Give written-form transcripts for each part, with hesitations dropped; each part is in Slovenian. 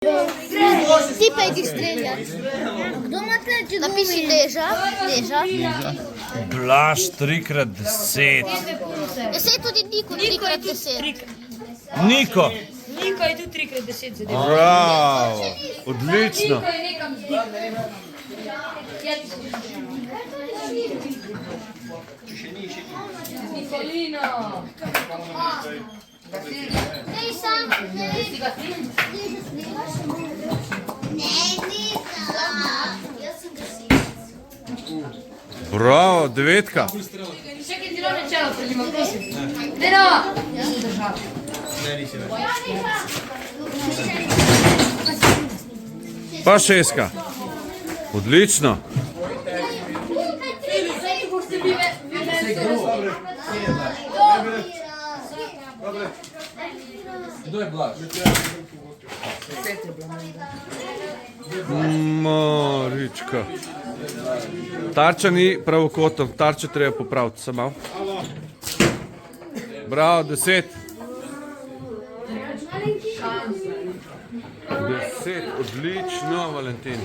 Ti pa idi streljati. Kdo ima tle, če napiši leža? Blaž 3x10. Ja, sej tudi Niko 3x10. Niko! Niko je tudi 3x10 zadev. Bravo! Odlično! Nikolino! Ej, sam, ne. Bravo, devetka! Še kaj zelo nečelo, predimo, prosim. Deno! Ja sem držal. Pa šestka. Odlično. Kdo je Blaž? Marička. Tarča ni pravokotno, tarčo treba popraviti, samo malo. Bravo, 10. 10, odlično, Valentin.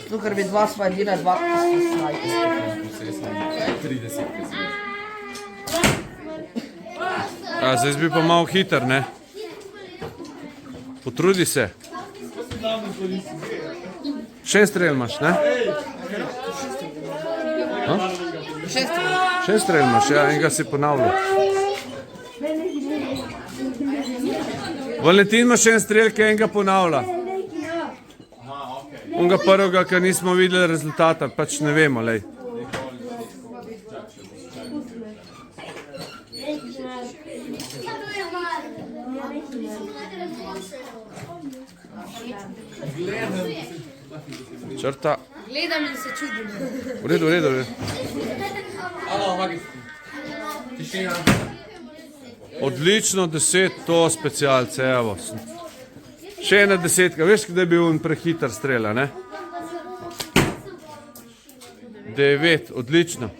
Tukaj bi dva svoja dela, dva A, zdaj bi pa malo hiter, ne? Potrudi se. 6 strel imaš, ne? 6 strel imaš, ja, enega si ponavljal. Valentin ima 6 strel, ki enega ponavlja. Onega prvega, ker nismo videli rezultata, pač ne vemo, lej. Črta. Gledam in se čudim. V redu, v redu, v redu. Alo, magistri. Tišina. Odlično, 10, to specialce, evo. Še ena 10, veš, kdaj je bil on prehiter strela, ne? 9, odlično.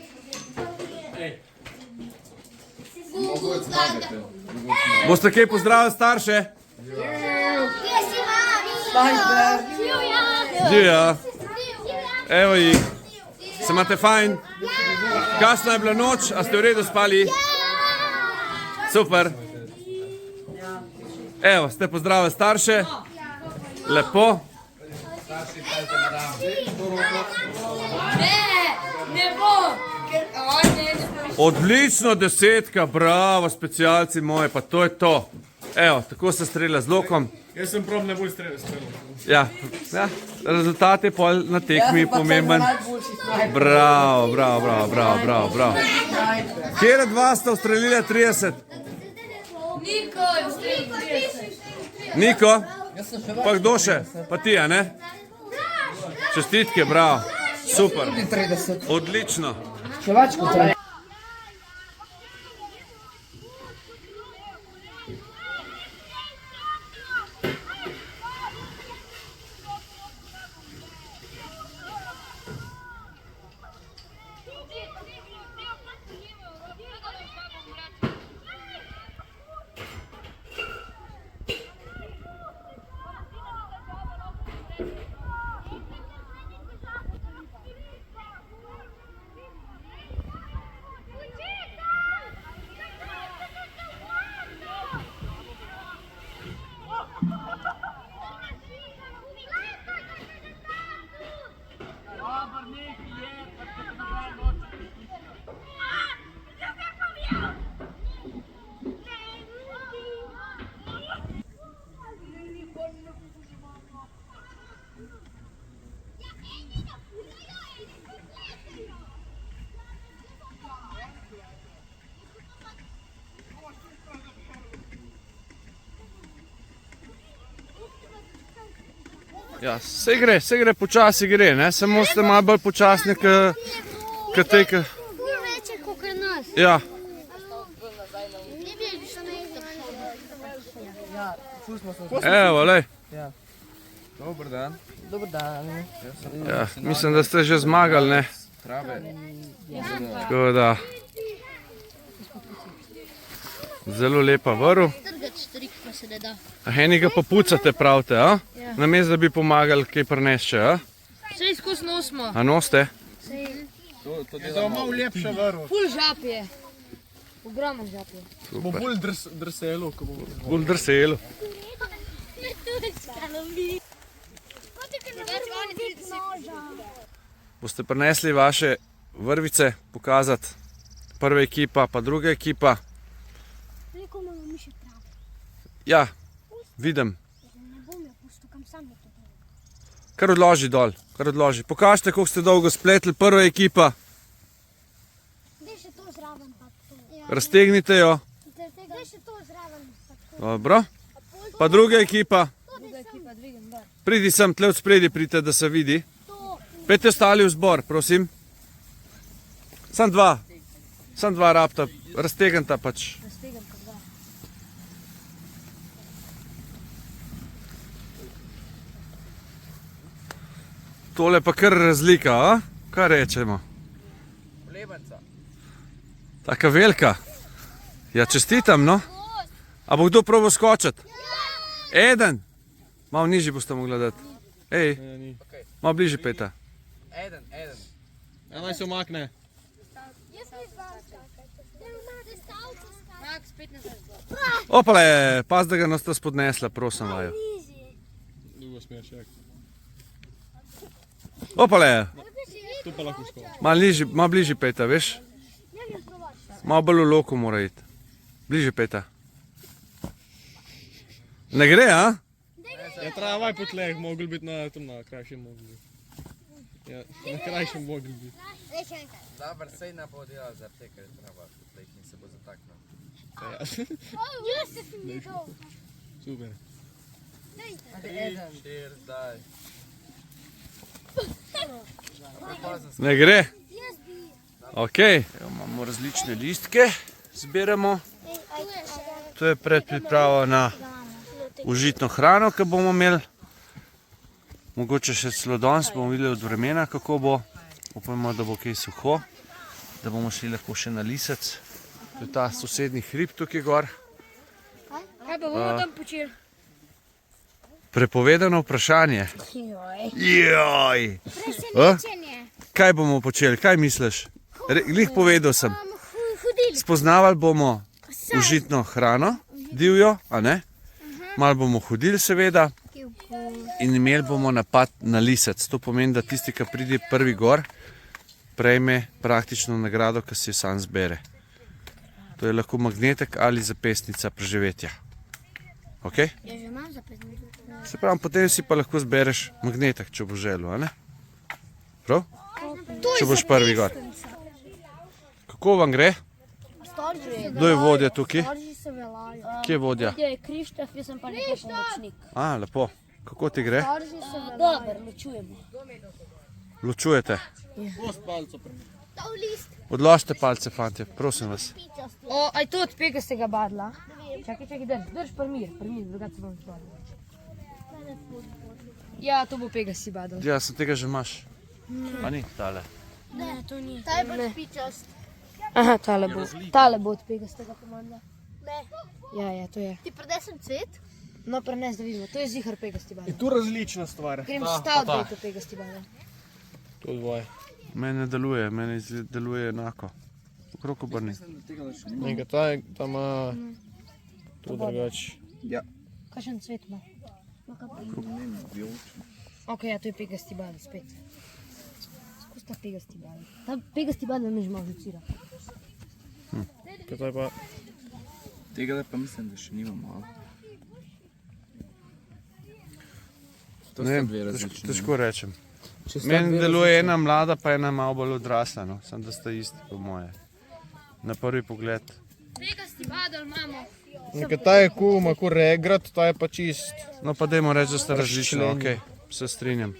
Boste kaj pozdravili starše? Živja. Evo jih. Se imate fajn? Kasna je bila noč, a ste v redu spali? Super. Evo, ste pozdravili starše. Lepo. Ne bom, ker on ne Odlično, 10, bravo, specialci moji, pa to je to. Evo, tako se strelja z lokom. Jaz sem prob najbolj strelil. Ja, rezultat je pol na tekmi pomemben. Bravo, bravo, bravo, bravo, bravo, bravo. Kjera dva sta ustrelila 30? Niko je ustrelil 30. Niko? Pa kdo še? Pa ti, a ne? Čestitke, bravo. Super. 30. Odlično. Še več kot to. Ja, se gre, počasi gre, ne? Samo ste malo bolj počasni, kot te, ki... Ful večje kot nas. Ja, evo, lej. Dobar dan. Dobar dan. Ja, mislim, da ste že zmagali, ne? Trave. Tako da... Zelo lepa vrv. Trgati štrik pa se ne da. Enega pa pucate, pravite, a? Namesto, da bi pomagali kaj prinešče, a? Sej skozi nosmo. A noste? Ful žap je. Ogromno žap je. Bo bolj drselo, ko bo. Bolj drselo. Boste prinesli vaše vrvice pokazati. Prva ekipa, pa druga ekipa. Ja, vidim. Kar odloži dol, kar odloži. Pokažite, koliko ste dolgo spletli. Prva ekipa. Raztegnite jo. Dobro. Pa druga ekipa. Pridi sem, tle od spredi pridite, da se vidi. Pejte ostali v zbor, prosim. Sam dva rabta, raztegnita pač. Tole pa kar razlika, a? Kaj rečemo? Lebenca. Taka velika. Ja, čestitam, no. A bo kdo probal skočiti? Eden. Malo nižji boste mogli dati. Ej, malo bližje pejta. Eden. Ja, naj se umakne. Opale, pas, da ga nas ta spodnesla, prosim vaju. Drugo smer, čak. Opale, Tu pa lahko skoči. malo bližje pejta, veš? Malo bolj v loko mora iti. Bližje pejta. Ne gre, a? Ja, travaj po tleh, mogli biti na krajšem mogli biti. Ja, na krajšem mogli biti. Dobar, sej ne bo delal za te, ker je treba tleh in se bo zataknil. Ja, super. 3, 4, daj. Ne gre? Ok, imamo različne listke, zbiramo. To je predpriprava na užitno hrano, ki bomo imeli. Mogoče še celo danes bomo videli od vremena, kako bo. Upajmo, da bo kaj suho, da bomo šli lahko še na lisec. To je ta sosednji hrib tukaj gor. Kaj pa bomo tam počeli? Prepovedano vprašanje. Joj! Kaj bomo počeli? Kaj misliš? Glih povedal sem. Spoznavali bomo užitno hrano, divjo, a ne? Malo bomo hodili seveda in imeli bomo napad na lisec. To pomeni, da tisti, ki pride prvi gor, prejme praktično nagrado, ki si jo sam zbere. To je lahko magnetek ali zapestnica preživetja. Ok? Se pravi, potem si pa lahko zbereš magnetek, če bo želel, a ne? Prav? Če boš prvi gor. Kako vam gre? Kdo je vodja tukaj? Kje je vodja? Je Krištof, jaz sem pa nekaj pomočnik. A, lepo. Kako ti gre? Dobar, ločujemo. Ločujete? Post palco. Odložite palce, fantje, prosim vas. O, aj to od pegastega badla. Čakaj, drž primir, drugače se bom stvaril. Ja, to bo pegasti badal. Ja, sem tega že imaš. A ni? Tale. Ne, to ni. Ta je bolj špičast. Aha, tale bo od pegastega pomanda. Ne. Ja, to je. Ti prenesem cvet? No, prenes, da vidimo, to je zihar pegasti badal. Tu različna stvar. Grem stav, da je to pegasti badal. To dvoje. Mene deluje, mene deluje enako. Okrog obrni. Nekaj ta ima to drugače. Kakšen cvet ima? Ok, ja, to je pegasti badal spet. Skozi ta pegasti badal. Ta pegasti badal me že malo žucira. Kaj pa? Tega pa mislim, da še nimamo. To Ne sta vem, dve različni. težko rečem. Meni deluje ena mlada, pa ena malo bolj odrasla, no. Samo da sta isti, po moje. Na prvi pogled. Pegasti badal imamo. Nekaj ta je kuma, ko regrat, ta je pa čist. No pa dajmo reči, da sta različna, ok, se strinjam.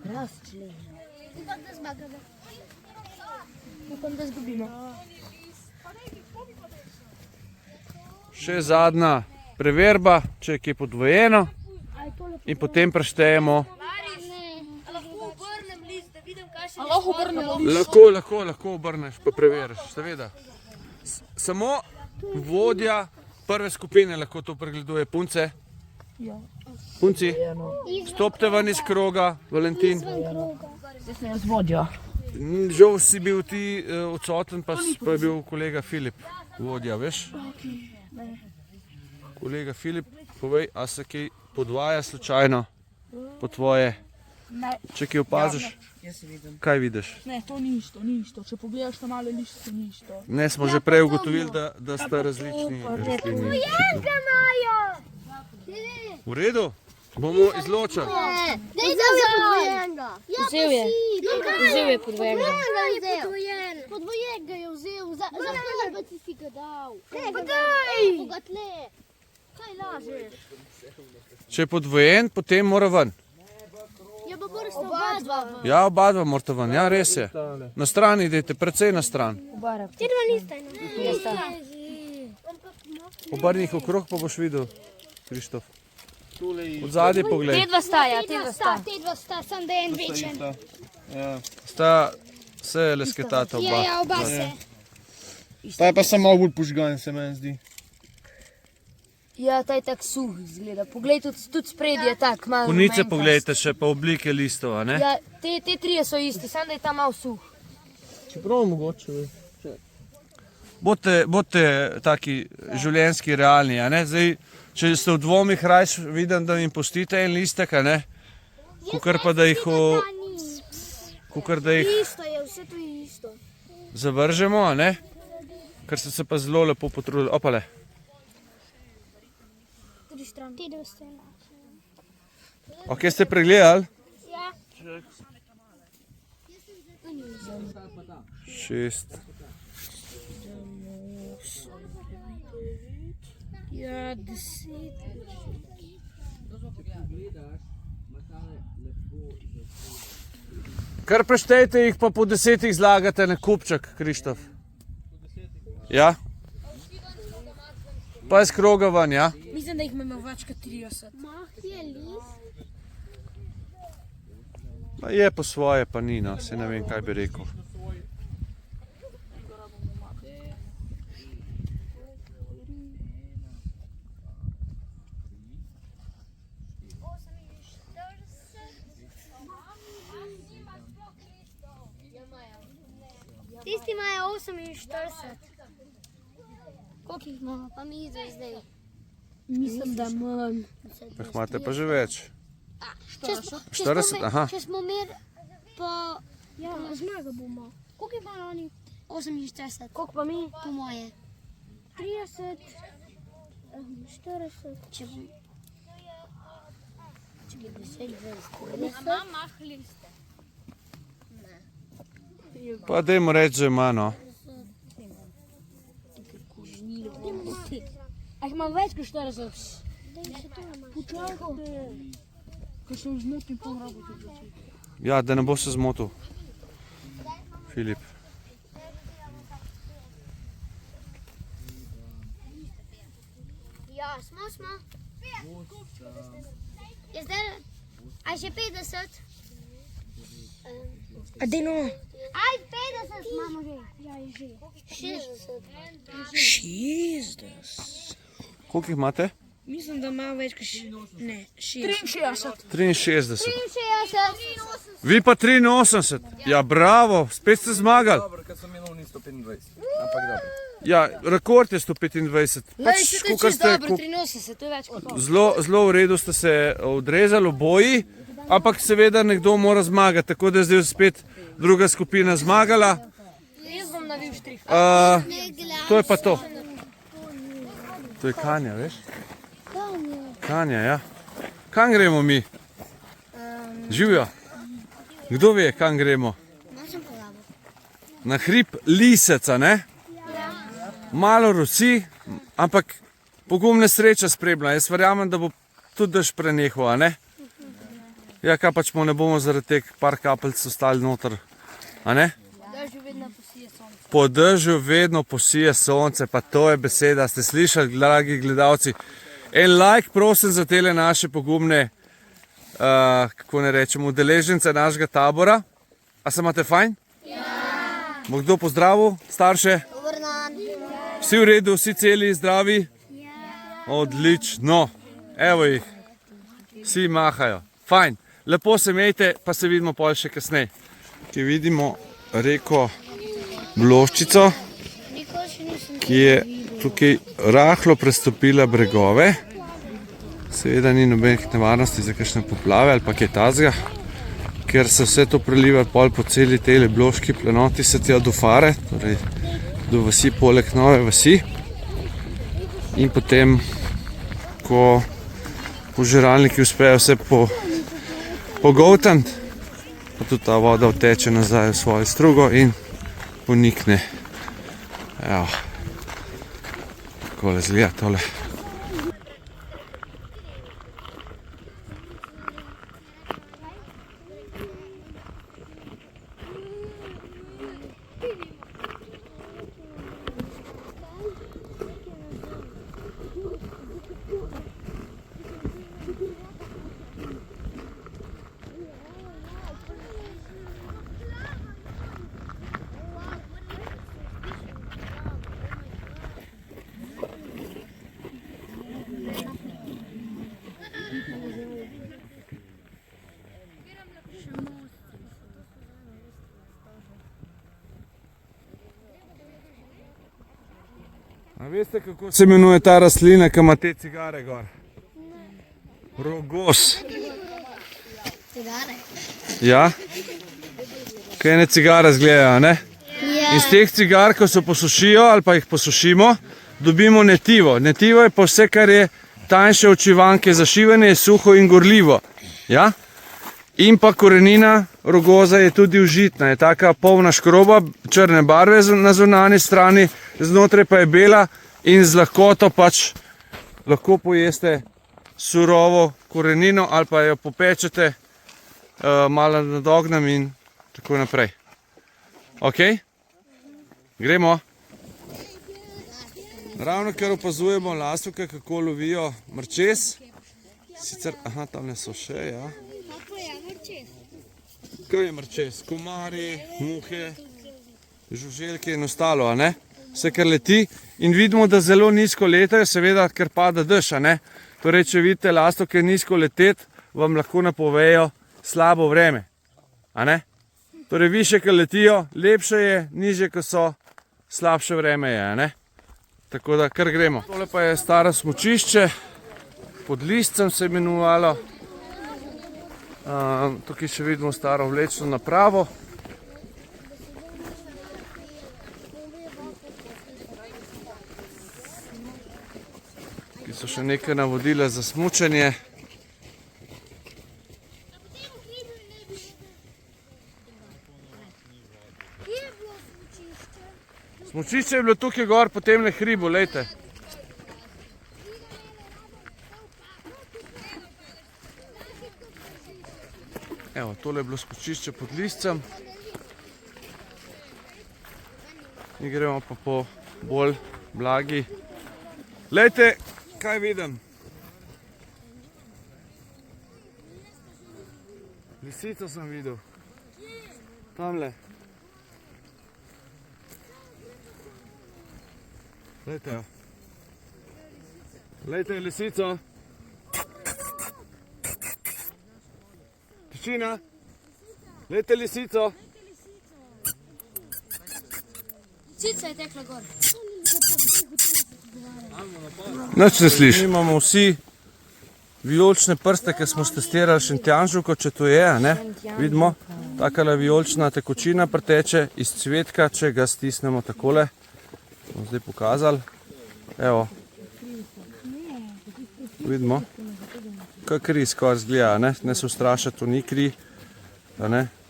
Upam, da zmagamo. Upam, da zgubimo. Še zadnja preverba, če je kaj podvojeno. In potem preštejemo. Lahko obrneš, pa preveriš, seveda. Samo vodja prve skupine lahko to pregleduje. Punce? Ja. Punci? Stopite ven iz kroga, Valentin. Zdaj sem jaz vodja. Žal si bil ti odsoten, pa je bil kolega Filip vodja, veš? Kolega Filip, povej, a se kaj podvaja slučajno po tvoje? Ne. Če kaj opaziš? Jaz vidim. Kaj vidiš? Ne, to ni isto. Če pogledaš na male lišče, to ni isto. Ne, smo že prej ugotovili, da sta različni rastlini. V redu? Bomo izločili. Vzel je podvojenega. Podvojenega je vzel, za kaj pa si ga dal? Bogatle. Kaj lažeš? Če je podvojen, potem mora ven. Ja, pa moraš oba dva. Ja, oba dva morata ven, ja, res je. Na stran idete, precej na stran. Ti dva nista. Obrni jih okrog, pa boš videl, Krištof. Od zadaj poglej. Te dva sta, ja, te dva sta. Te dva sta, sam da je en večen. Sta se lesketata oba. Ja, oba se. Ta je pa samo bolj požgan, se meni zdi. Ja, ta je tak suh izgleda. Poglej, tudi spredje je tak malo. Konice rumenkast. pogledajte še, pa oblike listov, a ne? Ja, te trije so isti, samo da je ta malo suh. Čeprav mogoče. Bodite taki življenjski realni, a ne? Zdaj, če ste v dvomih, rajš vidim, da jim pustite en listek, a ne? Kukar pa da jih Isto je, vse to je isto. zavržemo, a ne? Ker ste se pa zelo lepo potrudili. Opale. Te dve strani. Ok, ste pregledali? Ja. 6. Ja, 10. Kar preštejte jih, pa po 10 zlagate na kupček, Krištof. Ja? Pa iz kroga ven, ja? Mislim, da jih imamo več kot 30. Mah je list. Ma je po svoje, pa ni, no, se ne vem, kaj bi rekel. Tisti imajo 48. Koliko jih imamo? Pa mi zdaj. Mislim, da manj. Imate pa že več. 40, aha. Če smo mir, pa ja, zmaga bomo. Koliko imajo oni? 48. Koliko pa mi? Po moje. 30, 40. Če bi 10, 20. Pa dajmo reči, že ima, no. A jih imam več kot 40? Ko se vzmotim, pol rabo tudi začeti. Ja, da ne bo se zmotil. Filip. Ja, smo. Je zdaj, a že 50? A dejno. Aj, 50 imamo že. Ja, je že. 60. Koliko jih imate? Mislim, da ima več kot 63. 63. 63. Vi pa 83. Ja, bravo, spet ste zmagali. Dobro, ker sem imel ni 125. Ampak dobro. Ja, rekord je 125. Lej, se to je kakor čisto dobro, 83, to je več kot to. Zelo v redu ste se odrezali oboji, ampak seveda nekdo mora zmagati, tako da je zdaj spet druga skupina zmagala. Jaz bom navil štrih. To je pa to. To je Kanja, veš? Kanja, ja. Kam gremo mi? Živijo. Kdo ve, kam gremo? Na hrib Liseca, ne? Malo rosi, ampak pogumna sreča spremlja. Jaz verjamem, da bo tudi dež prenehal, a ne? Ja, kaj pač mu ne bomo zaradi teh par kapelc ostali noter, a ne? Po dežju vedno posije sonce, pa to je beseda, ste slišali, dragi gledalci. En like, prosim, za tele naše pogumne, kako ne rečemo, udeležence našega tabora. A se imate fajn? Ja. Bo kdo pozdravil starše? Dobar dan. Vsi v redu, vsi celi, zdravi? Ja. Odlično. Evo jih. Vsi mahajo. Fajn. Lepo se imejte, pa se vidimo pol še kasneje. Ki vidimo reko Bloščico, ki je tukaj rahlo prestopila bregove. Seveda ni nobenih nevarnosti za kakšne poplave ali pa kaj takega, ker se vse to preliva pol po celi tej bloški planoti se tja do Fare, torej do vasi poleg Nove vasi. In potem, ko požiralniki uspejo vse pogoltniti, pa tudi ta voda vteče nazaj v svojo strugo in ponikne. Evo, takole izgleda tole. A veste, kako se imenuje ta rastlina, ki ima te cigare gor? Rogos. Cigare? Ja? Kaj ene cigare izgledajo, ne? Iz teh cigar, ko se posušijo ali pa jih posušimo, dobimo netivo. Netivo je pa vse, kar je tanjše od šivanke, zašivanje je suho in gorljivo. Ja? In pa korenina rogoza je tudi užitna, je taka polna škroba, črne barve na zunanji strani, znotraj pa je bela in z lahkoto pač lahko pojeste surovo korenino ali pa jo popečete malo nad ognjem in tako naprej. Ok? Gremo? Ravno kar opazujemo lastovke, kako lovijo mrčes. Sicer, aha, tamle so še, ja. Kaj je mrčes? Komari, muhe, žuželke in ostalo, a ne? Vse, kar leti. In vidimo, da zelo nizko letajo, seveda, ker pada dež, a ne? Torej, če vidite lastovke nizko leteti, vam lahko napovejo slabo vreme, a ne? Torej, više, kar letijo, lepše je, nižje, ko so, slabše vreme je, a ne? Tako da, kar gremo. Tole pa je staro smučišče, pod Liscem se je imenovalo. Tukaj še vidimo staro vlečno napravo. Tukaj so še neke navodila za smučanje. Smučišče je bilo tukaj gor po temle hribu, lejte. Evo, tole je bilo smučišče pod Liscem. Mi gremo pa po bolj blagi. Lejte, kaj vidim? Lisico sem videl. Tamle. Lejte jo. Lejte lisico. Tišina. Lejte lisico. Lisica je tekla gor. Nič ne sliši. Imamo vsi vijolične prste, ki smo stestirali šentjanževko, če to je, ne? Vidimo, takala vijolična tekočina preteče iz cvetka, če ga stisnemo takole. Bomo zdaj pokazali. Evo. Vidimo. Kaj kri skoraj zgleda, ne? Ne se ustraša, to ni kri.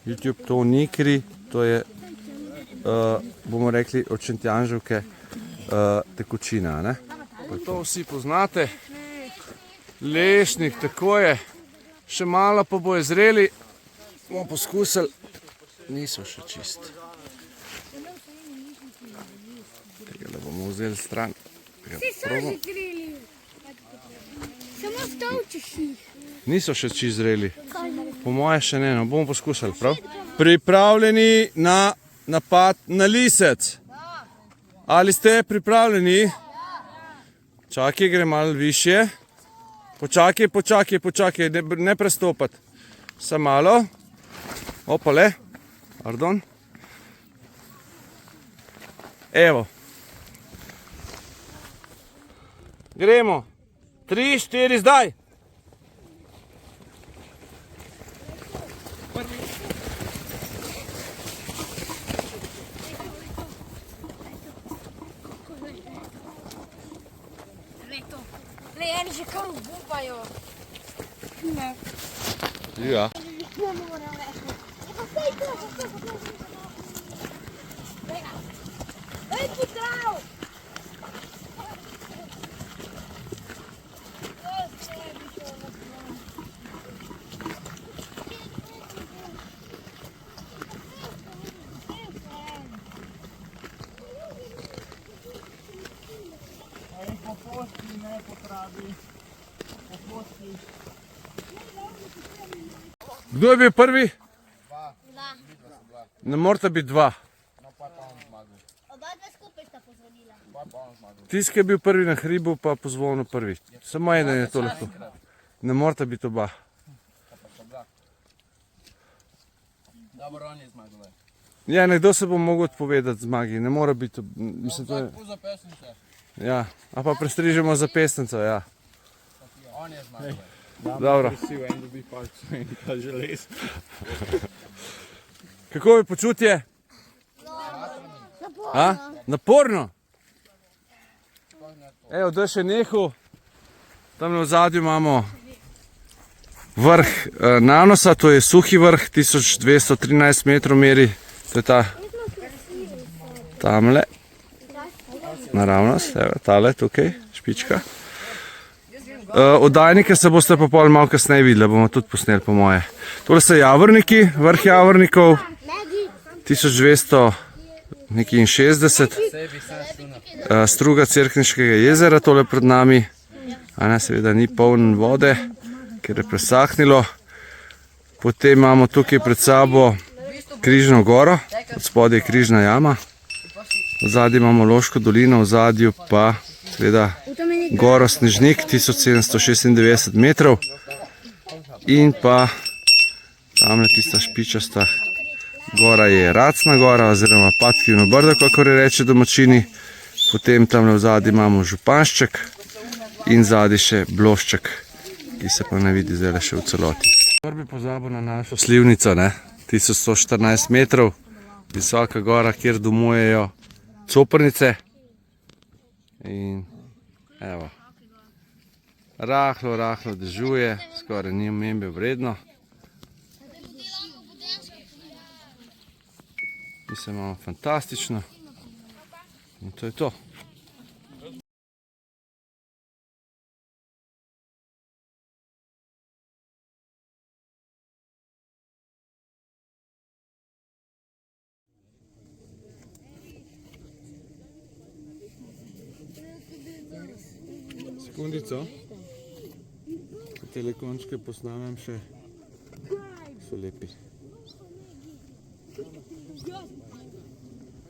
YouTube, to ni kri. To je, bomo rekli, od šentjanževke tekočina, ne? To vsi poznate. Lešnik, tako je. Še malo pa bojo zreli. Bomo poskusili. Niso še čist. Tega bomo vzeli stran. Vsi so že zreli. Samo stolčeš jih. Niso še čist zreli. Po moje še ne, no bomo poskusili, prav? Pripravljeni na napad na lisec. Ali ste pripravljeni? Čakaj, gre malo višje. Počakaj, ne prestopati. Samo malo. Opale, pardon. Evo. Gremo. 3, 4, zdaj. Le, eni že kar upajo. Ja. Ej, potrav! Kdo je bil prvi? Ne morata biti dva. Oba dva skupaj sta pozvonila. Tisti, ki je bil prvi na hribu, pa pozvonil prvi. Samo eden je to lahko. Ne morata biti oba. Dobro, on je zmagal. Ja, nekdo se bo mogel odpovedati zmagi. Ne mora biti... Mislim, to je... Za pesnice. Ja, a pa prestrižemo za pesnico, ja. On je zmagal. Dobro. Vsi v en dobi palco in ta želez. Kako je počutje? Naporno. Evo, da še nehal. Tam na ozadju imamo vrh Nanosa, to je suhi vrh, 1213 metrov meri. To je ta tamle. Naravnost, evo, tale tukaj, špička. Oddajnike se boste pa pol malo kasneje videli, bomo tudi posneli po moje. Tole so javorniki, vrh javornikov, 1260, struga Cerkniškega jezera, tole pred nami, a ne, seveda ni poln vode, ker je presahnilo. Potem imamo tukaj pred sabo Križno goro, od spodaj je Križna jama, v zadnji imamo Loško dolino, v zadnju pa seveda goro Snežnik, 1796 metrov in pa tamle tista špičasta gora je Racna gora oziroma Patkino brdo, kakor je reče domačini. Potem tamle v zadnji imamo Županšček in zadnji še Blošček, ki se pa ne vidi zdaj še v celoti. Prvi pozabil na našo slivnico, ne? 1114 metrov, visoka gora, kjer domujejo coprnice. In evo, rahlo dežuje, skoraj ni omembe vredno. Mi se imamo fantastično in to je to. Sekundico, telekončke posnamem še, so lepi.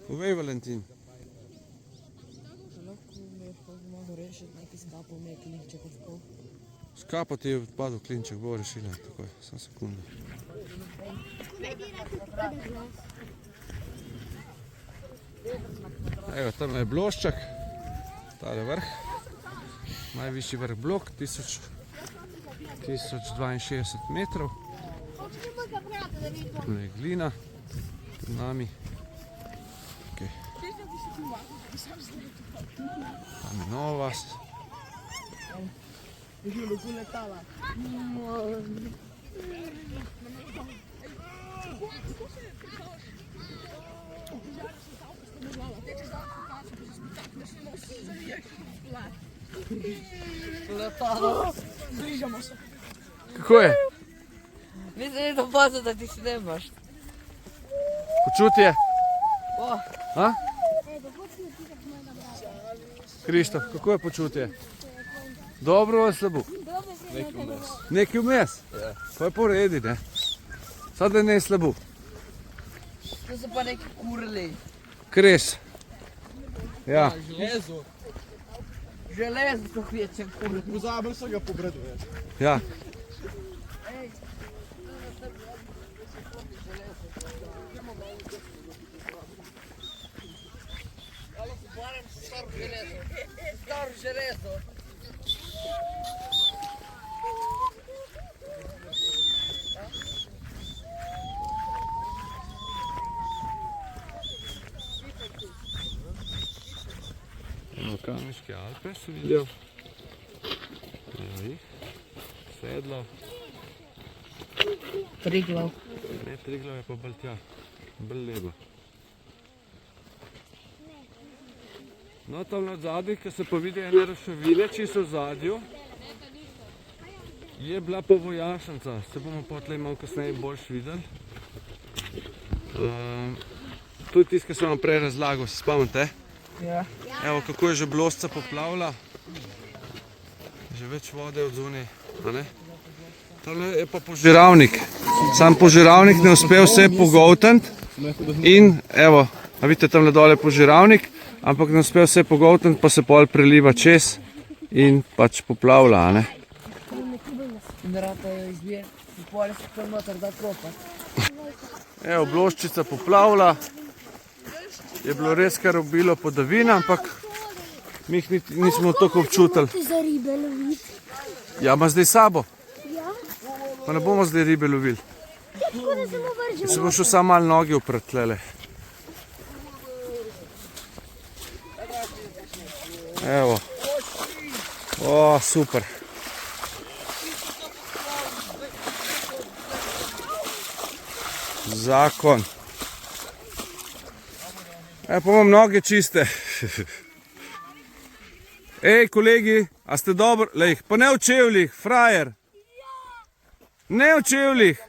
Povej, Valentin. Škapo ti je odpadel klinček, bo rešila, takoj, samo sekundo. Evo, tam je Blošček, tale vrh. Najvišji vrh Blok, 1062 metrov. Tukaj je glina, pred nami. Tam je Nova vas. Kako je? Mislim, je to opazno, da ti si nemaš. Počutje? A? Krištof, kako je počutje? Dobro ali slabo? Nekaj vmes? To je po redi, ne? Sad da ne je slabo. To so pa neki kurli. Kres. Ja. Železo so hveče, kurva. Pozabil sem ga pogledati. Ja. Staro železo. Kamniške Alpe sem videl. Evo jih. Sedlo. Triglav. Ne, Triglav je pa bolj tja. Bolj levo. No, tam na zadnji, ko se pa vidi ene ruševine, čisto v zadju, je bila pa vojašnica. Se bomo potlej malo kasneje boljš videli. To je tisto, kar sem vam prej razlagal, se spomnite? Ja. Evo, kako je že Blosca poplavila. Že več vode od zunaj, a ne? Tole je pa požiralnik. Sam požiralnik ne uspe vse pogoltniti. In evo, a vidite tamle dole požiralnik, ampak ne uspe vse pogoltniti, pa se pol preliva čez in pač poplavlja, a ne? In rata jo izbije. In pole se tam noter da kopat. Evo, Bloščica poplavlja. Je bilo res kar obilo padavin, ampak mi jih nismo toliko občutili. Za ribe loviti. Ja, ima zdaj sabo. Ja? Pa ne bomo zdaj ribe lovili. Tako da se mu vržemo. Se bom šel samo malo nogi uprat tlele. Evo. O, super. Zakon. Pa imam noge čiste. Ej, kolegi, a ste dobro? Lej, pa ne v čevljih, frajer. Ne v čevljih.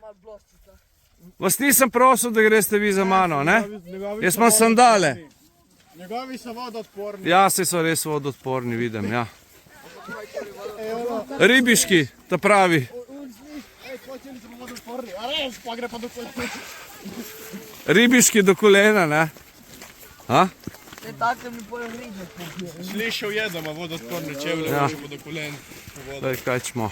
Vas nisem prosil, da greste vi za mano, ne? Jaz imam sandale. Njegovi so vodoodporni. Ja, se so res vodoodporni, vidim, ja. Ribiški, ta pravi. Počeli smo vodoodporni, a res, pa gre pa do kolena. Ribiški do kolena, ne? Ha? Ne tako mi pole ribe. Slišal je, da ima vodoodporne čevlje, Ja. še pa do kolen. Daj, kaj čmo.